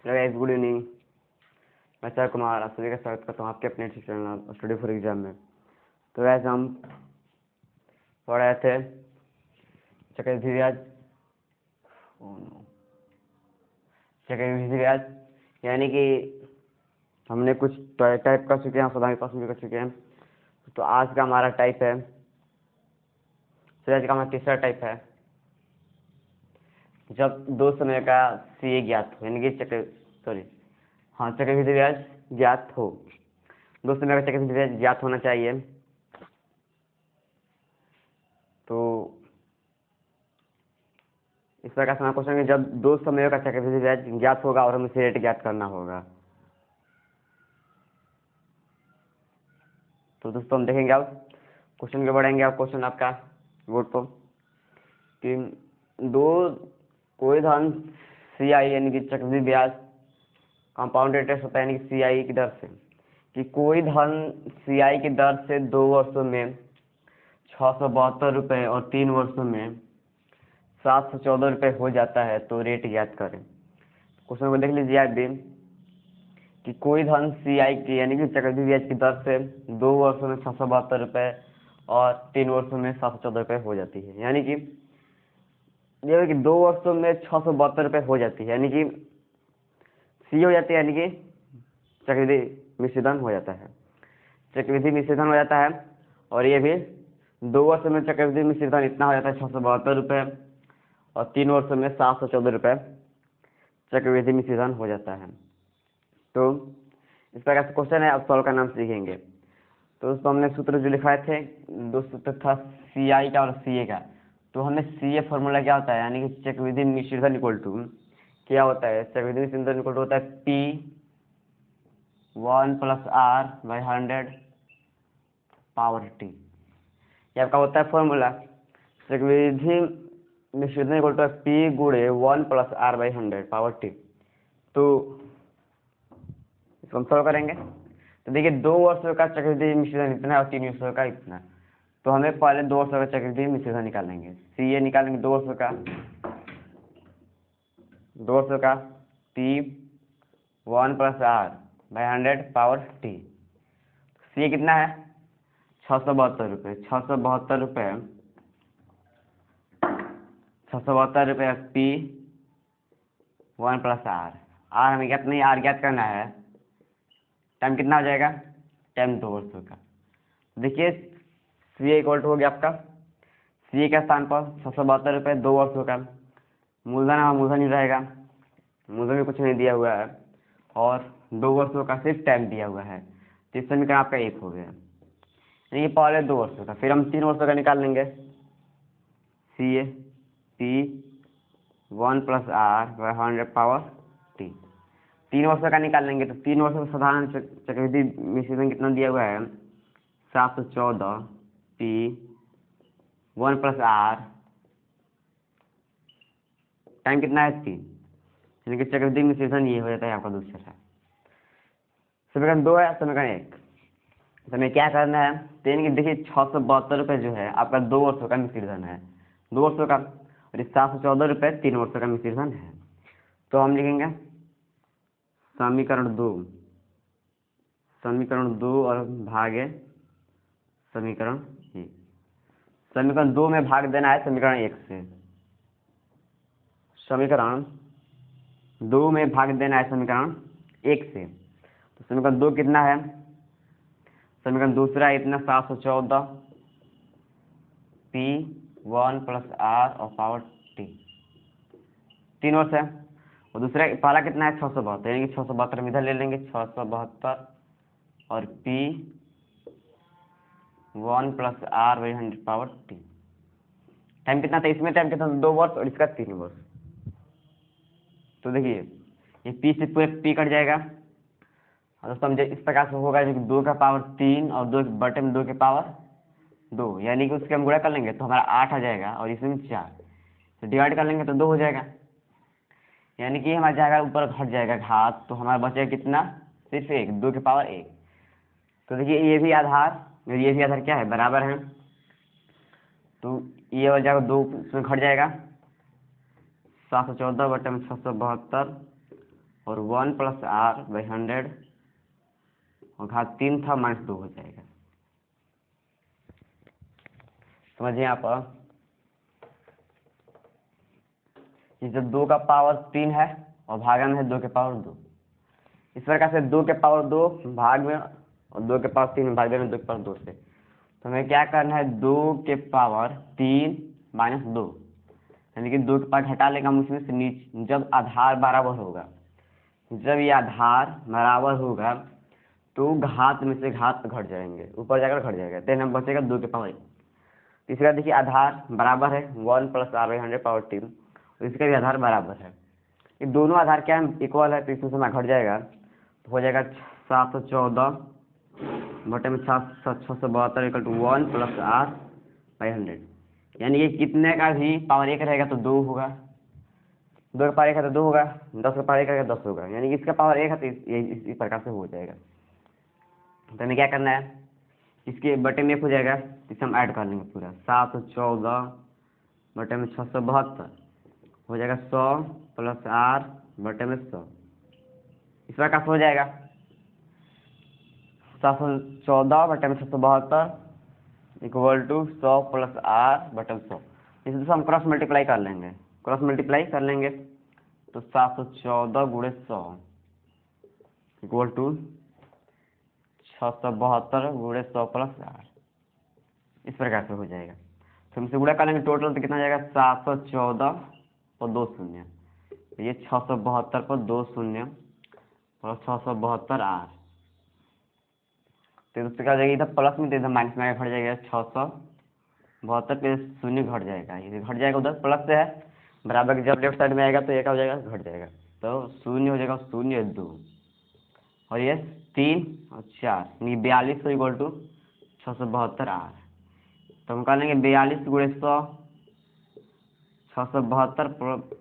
Guys, good evening. मैं sir Kumar आप सभी का स्वागत करता हूँ आपके अपने चैनल स्टडी फॉर एग्जाम में। तो वैसे हम पढ़ रहे थे चक्रवृद्धि ब्याज। चक्रवृद्धि ब्याज यानी कि हमने कुछ टाइप कर चुके हैं, साधारण प्रश्न भी कर चुके हैं। तो आज का हमारा टाइप है, आज का हमारा तीसरा टाइप है, जब दो समय का CA ज्ञात हो, यानी कि चक्रवृद्धि ब्याज ज्ञात हो। दो समय का चक्रवृद्धि ब्याज ज्ञात होना चाहिए। तो इस प्रकार से हमारा क्वेश्चन है, जब दो समयों का चक्रवृद्धि ब्याज ज्ञात होगा और हमें रेट ज्ञात करना होगा। तो दोस्तों हम देखेंगे, आप क्वेश्चन के बढ़ेंगे। आप क्वेश्चन आपका बोर्ड पर कि कोई धन CI यानी कि चक्रवृद्धि ब्याज कंपाउंड इंटरेस्ट होता है, यानी कि CI की दर से, कि कोई धन CI की दर से 2 वर्षों में 672 रुपये और 3 वर्षों में 714 रुपये हो जाता है, तो रेट ज्ञात करें। क्वेश्चन को देख लीजिए आप भी कि कोई धन CI की यानी कि चक्रवृद्धि ब्याज की दर से 2 वर्षों में 672 रुपये और 3 वर्षों में 714 रुपये हो जाती है, यानी कि ये कि 2 वर्षों में 672 रुपये हो जाती है, यानी कि सी हो जाती है, यानी कि चक्रवृद्धि मिश्रधन हो जाता है। चक्रवृद्धि मिश्रधन हो जाता है और ये भी 2 वर्षों में चक्रवृद्धि मिश्रधन इतना हो जाता है 672 रुपये और 3 वर्षों में 714 रुपये चक्रवृद्धि मिश्रधन हो जाता है। तो इस प्रकार से क्वेश्चन है, अब सॉल्व का नाम सीखेंगे। तो दोस्तों हमने सूत्र जो लिखवाए थे, दो सूत्र था CI का और CA का। तो हमें CA फॉर्मूला क्या होता है, यानी कि चक्रवृद्धि मिश्रधन इक्वल टू क्या होता है, चक्रवृद्धि मिश्रधन इक्वल टू होता है P1 + R/100 पावर T। ये आपका होता है फॉर्मूला। चक्रवृद्धि मिश्रधन equal to P × 1 + R/100 power T। तो इसको हम सॉल्व करेंगे। तो देखिए 2 वर्षों का चक्रवृद्धि मिश्रधन इतना है और 3 वर्षों का इतना। तो हमें पहले 2 वर्षों का चक्रवृद्धि मिश्रधन निकालेंगे। CA निकालेंगे 2 वर्षों का P1 + R/100 power T। CA कितना है 672 रुपये। 672 रुपये P1 + R। हमें ज्ञात नहीं, R ज्ञात करना है। टाइम कितना हो जाएगा, टाइम 2 वर्षों का। देखिए CA इक्वल टू हो गया आपका, CA के स्थान पर 672 रुपये 2 वर्षों का। मूलधन मूलधन ही रहेगा, मूलधन में कुछ नहीं दिया हुआ है और 2 वर्षों का सिर्फ टाइम दिया हुआ है। तो इस समीकरण आपका 1 हो गया। ये पहले 2 वर्षों का, फिर हम 3 वर्षों का निकाल लेंगे। CA P1 + R/100 power T। 3 वर्षों का निकाल लेंगे। तो 3 वर्षों का साधारण चक्रवृद्धि मिश्रधन कितना दिया हुआ है, 714 P1 + R। टाइम कितना है 3, यानी कि चक्रवृद्धि मिश्रधन ये हो जाता है आपका दूसरा। समीकरण 2 है, समीकरण 1। तो हमें क्या करना है, कि देखिए 672 रुपये जो है आपका 2 वर्षों का मिश्रधन है, 2 वर्षों का, और 714 रुपये 3 वर्षों का मिश्रधन है। तो हम लिखेंगे समीकरण 2 और भागे समीकरण 1। समीकरण 2 में भाग देना है समीकरण 1 से। समीकरण 2 में भाग देना है समीकरण 1 से। तो समीकरण 2 कितना है, समीकरण दूसरा इतना 714 P1 + R और पावर T 3 वर्ष है। और दूसरा पहला कितना है 672, यानी कि 672 में इधर ले लेंगे 672 और P1 + R/100 power T। Time कितना था इसमें, टाइम कितना 2 वर्ष और इसका 3 वर्ष। तो देखिए ये P से पूरे P कट जाएगा और समझे इस प्रकार से होगा, जो कि 2 का पावर 3 और 2 बटे में 2 के पावर 2, यानी कि उसके हम गुणा कर लेंगे तो हमारा 8 आ जाएगा और इसमें 4। तो डिवाइड कर लेंगे तो 2 हो जाएगा, यानी कि हमारा जाएगा ऊपर घट जाएगा घात। तो हमारा बचेगा कितना, सिर्फ 1, 2 के पावर 1। तो देखिए ये भी आधार क्या है, बराबर है। तो ये हो जाएगा 2 उसमें घट जाएगा 714 बटे में 672 और 1 + r/100 और घात 3 था -2 हो जाएगा। समझिए यहाँ पर जब 2 का पावर 3 है और भागन है 2 के पावर 2, इस प्रकार से 2 के पावर 2 भाग में और 2 के पावर 3 भाग में 2 के पावर 2 से, तो हमें क्या करना है 2 के पावर 3 - 2, यानी कि 2 के पावर घटा लेगा हम उसमें से नीचे। जब आधार बराबर होगा, जब ये आधार बराबर होगा तो घात में से घात घट जाएंगे, ऊपर जाकर घट जाएगा, तो हम बचेगा 2 के पावर 1। तीसरा देखिए आधार बराबर है 1 + r/100 पावर 3, और इसका भी आधार बराबर है। ये दोनों आधार क्या है इक्वल है, तो इसमें से घट जाएगा, तो हो जाएगा 714 बटे में 672 = 1 + r/100, यानी कि कितने का भी पावर 1 रहेगा तो 2 होगा, 2 का पावर 1 है तो 2 होगा, 10 का पावर 1 रहेगा 10 होगा, यानी कि इसका पावर 1 है तो इस प्रकार से हो जाएगा। तो हमें क्या करना है, इसके बटे में 1 हो जाएगा, इसे हम ऐड कर लेंगे पूरा, 714 बटे में 672 हो जाएगा 100 + r बटे में 100, इस प्रकार से हो जाएगा 714 बटे में 672 = 100 + r बटे में 100। इसे तो हम क्रॉस मल्टीप्लाई कर लेंगे, तो 714 × 100 = 672 × 100 + r, इस प्रकार से हो जाएगा। तो हम इसे गुणा कर लेंगे टोटल, तो कितना हो जाएगा 714 और 2 शून्य, तो ये 672 पर 2 शून्य और 672 r, तो उससे क्या हो जाएगा इधर प्लस में तो इधर माइनस में घट जाएगा, 672 पे शून्य घट जाएगा, ये घट जाएगा, उधर प्लस से है बराबर के जब लेफ्ट साइड में आएगा तो ये क्या हो जाएगा घट जाएगा, तो शून्य हो जाएगा 0 2 और ये 3 और 4 यानी 42 = 672 r। तो हम कर लेंगे 42 × 100 672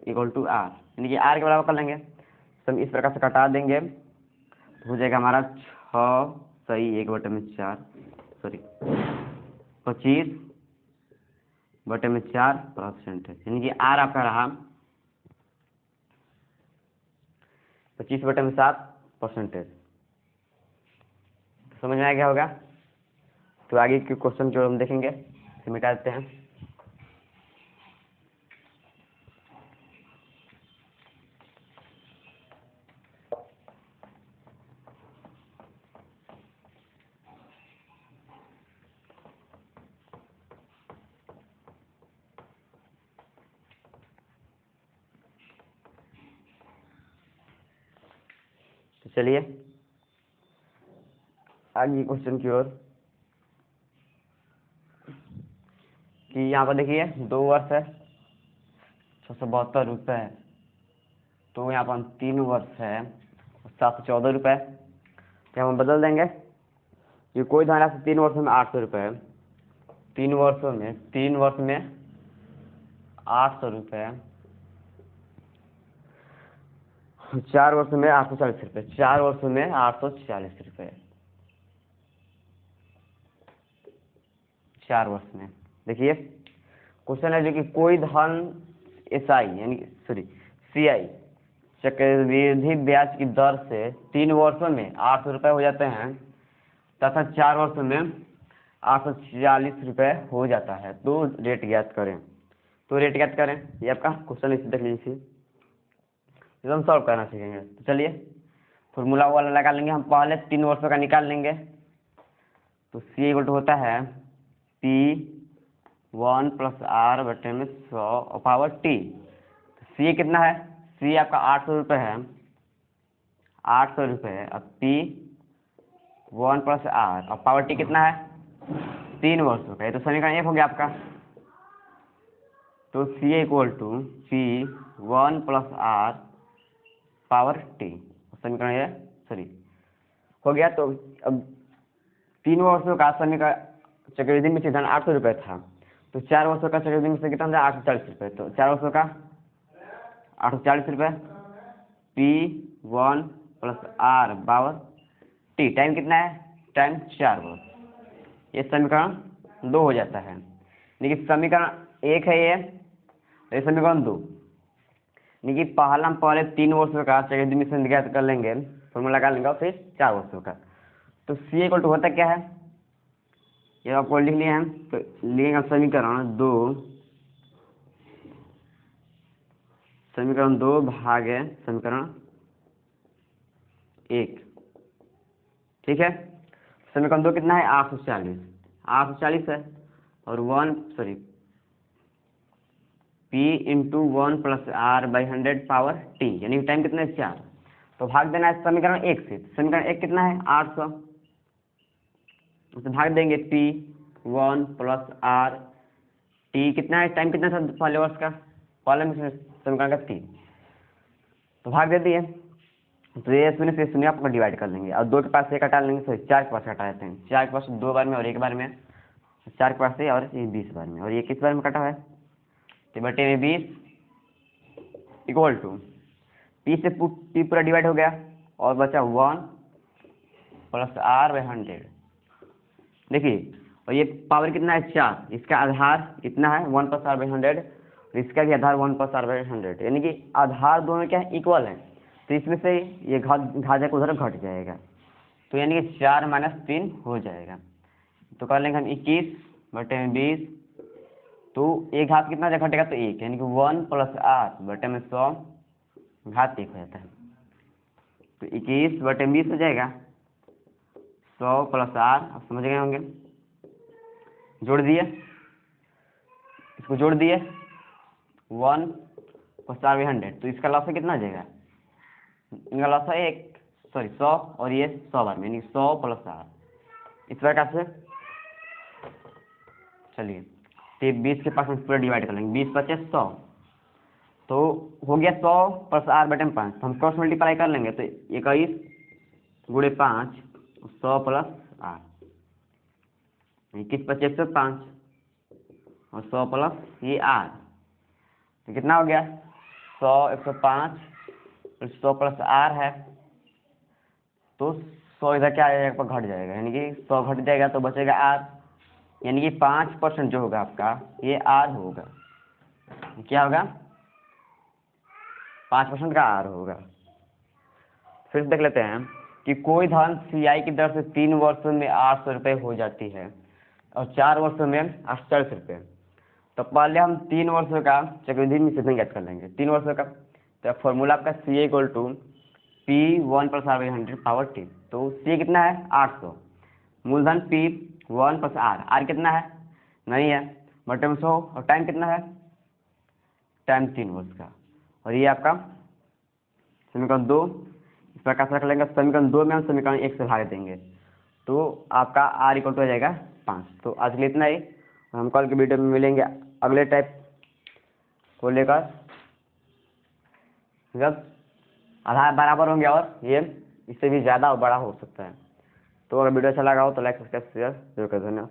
= r, यानी कि r के बराबर कर लेंगे, तो हम इस प्रकार से कटा देंगे, तो हो जाएगा हमारा 6 सही 1/4 सॉरी 25 बटे में 4%, यानी कि r आपका रहा 25 बटे में 7%। समझ में आ गया होगा। तो आगे के क्वेश्चन जो हम देखेंगे इसे मिटा देते हैं। तो चलिए आगे क्वेश्चन की ओर, कि यहाँ पर देखिए 2 वर्ष है 672 रुपये, तो यहाँ पर 3 वर्ष है 714 रुपये, तो हम बदल देंगे कि कोई धनराशि 3 वर्षों में 800 रुपये है, 3 वर्ष में 800 रुपये, 4 वर्ष में 840 रुपये, 4 वर्षों में 840 रुपये, 4 वर्ष में। देखिए क्वेश्चन है जो कि कोई धन एसआई यानी सीआई चक्रवृद्धि ब्याज की दर से 3 वर्षों में 800 रुपये हो जाते हैं तथा 4 वर्षों में 840 रुपये हो जाता है, तो रेट ज्ञात करें। तो रेट ज्ञात करें, ये आपका क्वेश्चन इसे देख लीजिए, इसे हम सॉल्व करना सीखेंगे। तो चलिए फॉर्मूला वाला लगा लेंगे, हम पहले 3 वर्षों का निकाल लेंगे। तो सी = होता है P1 + r बटे में 100 और पावर t। सी कितना है, सी आपका 800 रुपये है, 800 रुपये, अब P1 + r और पावर t कितना है 3 वर्षों का, ये तो समीकरण 1 हो गया आपका। तो सी = P1 + r पावर t, समीकरण ये हो गया। तो अब 3 वर्षों का समीकरण चक्रवृद्धि में धन 800 रुपये था, तो 4 वर्षों का चक्रवृद्धि में कितना था 840 रुपये, तो 4 वर्षों का 840 रुपये, P1 + r power t, time कितना है, टाइम 4 वर्ष, ये समीकरण 2 हो जाता है। लेकिन समीकरण 1 है ये समीकरण 2, यानी कि पहला हम पहले 3 वर्षों का चक्रवृद्धि मिश्रण ज्ञात कर लेंगे, फॉर्मूला लगा लेंगे, और फिर 4 वर्षों का। तो सी इक्वल टू होता क्या है, ये आपको लिख लिए हैं। तो लिखेंगे समीकरण 2 भागे समीकरण 1, ठीक है। समीकरण 2 कितना है, 840 है, और P into 1 plus R by 100 power T, यानी टाइम कितना है 4। तो भाग देना है समीकरण 1 से। समीकरण 1 कितना है 800, उसे भाग देंगे P 1 प्लस आर टी, कितना है टाइम कितना था पहले वर्ष का, पहले समीकरण का 3, तो भाग दे दिए। तो ये शून्य से शून्य आपको डिवाइड कर लेंगे, और 2 के पास से हटा लेंगे, सॉरी 4 के पास हटा देते हैं। 4 के पास 2 बार में और 1 बार में, 4 के पास से और ये 20 बार में, और ये किस बार में कटा है, तो बटे में 20 इक्वल टू पी से पी पूरा डिवाइड हो गया, और बचा 1 प्लस आर बाई 100। देखिए, और ये पावर कितना है 4, इसका आधार इतना है 1 प्लस आर बाई 100, और इसका भी आधार 1 प्लस आर बाई 100, यानी कि आधार दोनों क्या है इक्वल है। तो इसमें से ये घा जाकर उधर घट जाएगा, तो यानी कि 4 माइनस 3 हो जाएगा। तो कर लेंगे हम 21 बटे में 20, तो एक घात कितना जब घटेगा तो 1, यानी कि 1 प्लस आर बटे में 100 घात 1 हो जाता है। तो 21 बटे में 20 हो जाएगा, 100 प्लस आर, आप समझ गए होंगे, जोड़ दिए, इसको जोड़ दिए 1 प्लस आर बाई 100, तो इसका लॉस कितना आ जाएगा, इनका लॉस है 100 और ये 100 बार में, यानी 100 प्लस आर। इस प्रकार से चलिए, तो 20 के पास हम पूरा डिवाइड कर लेंगे, 20 पचे 100, तो हो गया 100 प्लस आर बटे में 5, तो हम क्रॉस मल्टीप्लाई कर लेंगे, तो 21 गुणे 5 100 प्लस आर, 21 पचे 105 और 100 प्लस ये आर, तो कितना हो गया 100 105 100 प्लस आर है, तो 100 इधर क्या आएगा घट जाएगा, यानी कि 100 घट जाएगा तो बचेगा आर, यानी कि 5% जो होगा आपका ये आर होगा। क्या होगा, 5% का आर होगा। फिर देख लेते हैं कि कोई धन सीआई की दर से 3 वर्षों में 800 रुपये हो जाती है और 4 वर्षों में 48 रुपये। तो पहले हम 3 वर्षों का चक्रवृद्धि मिश्रण ज्ञात कर लेंगे, 3 वर्षों का। तो फॉर्मूला आपका C equal to P 1 plus R by 100 power T. तो सी कितना है 800, मूलधन P 1 प्लस आर कितना है नहीं है, बटे में 100, और टाइम कितना है, टाइम 3 वर्ष का। और ये आपका समीकरण 2 इस प्रकार से रख लेंगे। समीकरण 2 में हम समीकरण 1 से भाग देंगे, तो आपका आर इक्वल टू हो जाएगा 5। तो आज के लिए इतना ही, हम कल के वीडियो में मिलेंगे अगले टाइप को लेकर, जब आधार बराबर होंगे, और ये इससे भी ज़्यादा और बड़ा हो सकता है। तो अगर वीडियो अच्छा लगा हो तो लाइक सब्सक्राइब शेयर जरूर कर देना।